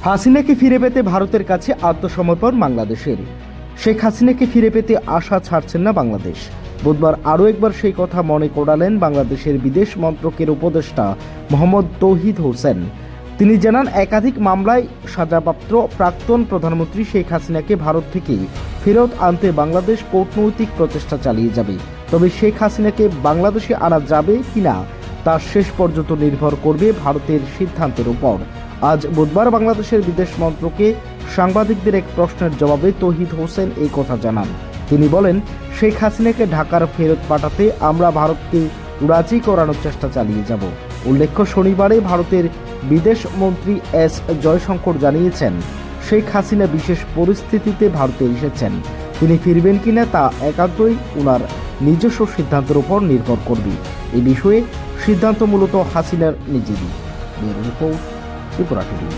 হাসিনাকে ফিরে পেতে ভারতের কাছে আত্মসমর্পণ বাংলাদেশের। শেখ হাসিনাকে ফিরে পেতে আশা ছাড়ছেন না বাংলাদেশ। বুধবার আরও একবার সেই কথা মনে করালেন বাংলাদেশের বিদেশ মন্ত্রকের উপদেষ্টা মোহাম্মদ তৌহিদ হোসেন। তিনি জানান, একাধিক মামলায় সাজাপ্রাপ্ত প্রাক্তন প্রধানমন্ত্রী শেখ হাসিনাকে ভারত থেকে ফেরত আনতে বাংলাদেশ কূটনৈতিক প্রচেষ্টা চালিয়ে যাবে। তবে শেখ হাসিনাকে বাংলাদেশে আনা যাবে কিনা তা শেষ পর্যন্ত নির্ভর করবে ভারতের সিদ্ধান্তের উপর। আজ বুধবার বাংলাদেশের বিদেশ মন্ত্রকে সাংবাদিকদের এক প্রশ্নের জবাবে তৌহিদ হোসেন এই কথা জানান। তিনি বলেন, শেখ হাসিনাকে ঢাকার ফেরত পাঠাতে আমরা ভারতকে রাজি করানোর চেষ্টা চালিয়ে যাব। উল্লেখ্য, শনিবারে ভারতের বিদেশ মন্ত্রী এস জয়শঙ্কর জানিয়েছেন, শেখ হাসিনা বিশেষ পরিস্থিতিতে ভারতে এসেছেন। তিনি ফিরবেন কিনা তা একান্তই ওনার নিজস্ব সিদ্ধান্তের উপর নির্ভর করবে। এই বিষয়ে সিদ্ধান্ত মূলত হাসিনার নিজেরই। Report Tripura TV.